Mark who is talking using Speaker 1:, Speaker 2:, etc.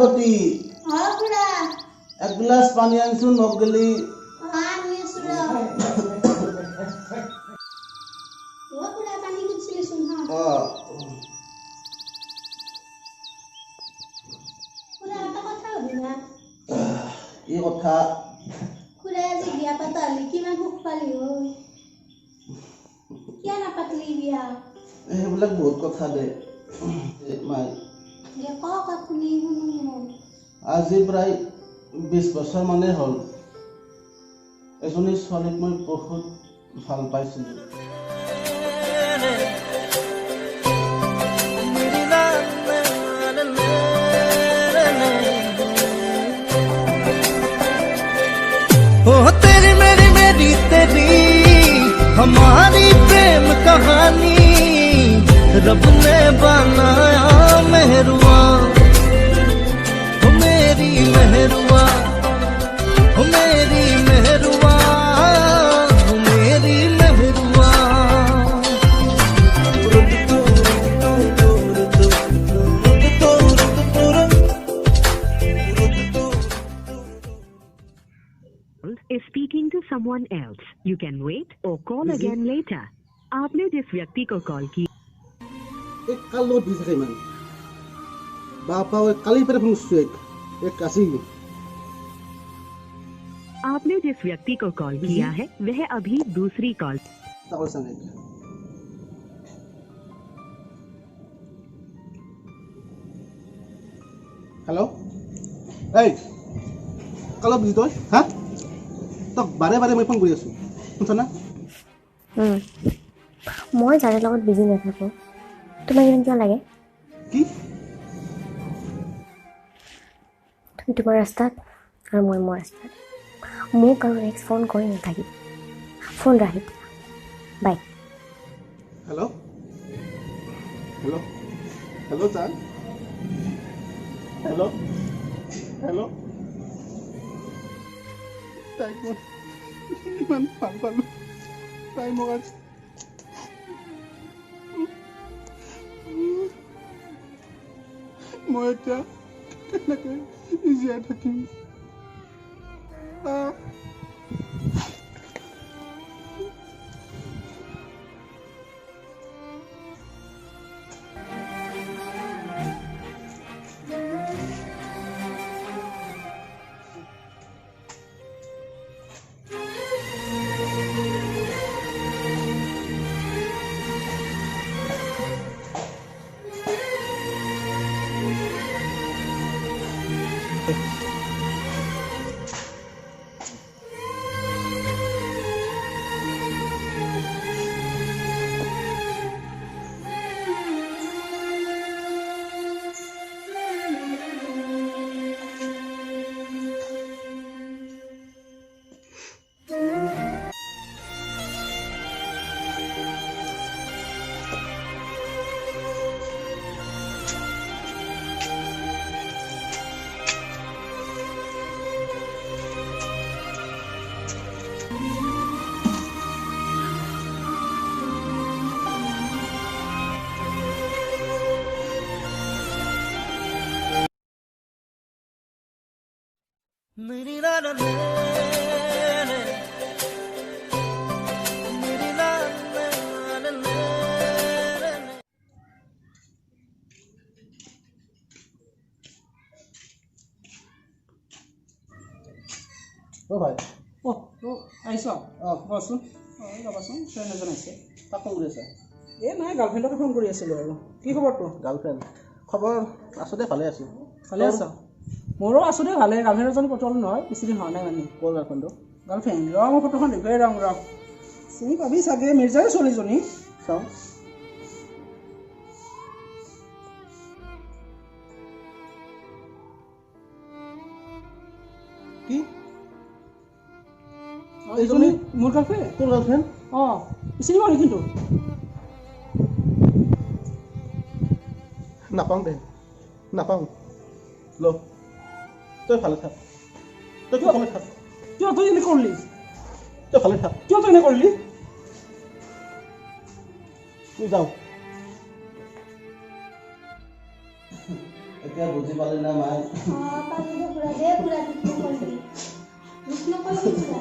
Speaker 1: মালতী এক গ্লাস পানি আনছো নগলি এই কথা এইবিলাক বহুত কথা দে মাই আজি প্ৰায় 20 বছৰ মানে হ'ল এজনী ছোৱালীক মই বহুত ভাল পাইছিলোঁ
Speaker 2: तेरी मेरी मेरी तेरी हमारी प्रेम कहानी रब ने बनाया मेहरुआ हो मेरी मेहरुआ हो मेरी मेहरुआ हो मेरी मेहरुआ
Speaker 3: is speaking to someone else. You can wait or call again later. आपने जिस व्यक्ति को कॉल की
Speaker 1: एक कल लोग भी सके मन बापा वो कल ही पर फंसू एक कासी
Speaker 3: आपने जिस व्यक्ति को कॉल किया है वह अभी दूसरी कॉल
Speaker 1: ताऊ संगे हेलो ए कल बिजी तो हाँ तो बारे बारे मैं फोन कर आसो শুনছ না
Speaker 4: মই যাৰ লগত বিজি নাথাকো তোমাক ইমান কিয় লাগে
Speaker 1: কি
Speaker 4: তুমি তোমাৰ ৰাস্তাত আৰু মই মোৰ ৰাস্তাত মোক আৰু নেক্সট ফোন কৰি নাথাকি ফোন ৰাখি bye
Speaker 1: hello hello hello sir hello hello ताइक মই ইমান ভাল পালো তাই মোক আজ মই এতিয়া কেনেকৈ জীয়াই থাকিম
Speaker 2: मेरी नाना मेरी नाना
Speaker 1: ओ भाई
Speaker 5: ओ আহিছ বচোন যাবাচোন ফ্ৰেণ্ড এজন আছে
Speaker 1: তাক ফোন কৰি আছে
Speaker 5: এই নাই গাৰ্লফ্ৰেণ্ডকে ফোন কৰি আছিলোঁ আৰু কি খবৰ তোৰ
Speaker 1: গাৰ্লফ্ৰেণ্ড খবৰ আছো দে ভালে আছো
Speaker 5: ভালে আছ মোৰো আছোঁ দে ভালে গাৰ্লফ্ৰেণ্ড এজন পটল নহয় বেছিদিন হোৱা নাই মানে
Speaker 1: ক'ৰ গাৰ্লফ্ৰেণ্ডটো
Speaker 5: গাৰ্লফ্ৰেণ্ড ৰ মই ফটোখন দেখুৱাই ৰং ৰ চিনি পাবি চাগে মিৰ্জাৰ ছোৱালীজনী
Speaker 1: চাওঁ কি
Speaker 5: এইজনী মোৰ গাৰ্লফ্ৰেণ্ড
Speaker 1: তোৰ গাৰ্লফ্ৰেণ্ড
Speaker 5: অঁ চিনি পাওঁ কিন্তু
Speaker 1: নাপাওঁ দে নাপাওঁ ল তই ভালে থাক তই ভালে থাক
Speaker 5: কিয় তই এনে কৰিলি
Speaker 1: তই ভালে থাক
Speaker 5: কিয় তই এনে কৰিলি
Speaker 1: তুই যাওঁ এতিয়া বুজি পালি না মাই
Speaker 6: পালি দে পুৰা দে পুৰা দুখ নকৰিবি দুখ নকৰিবি পুৰা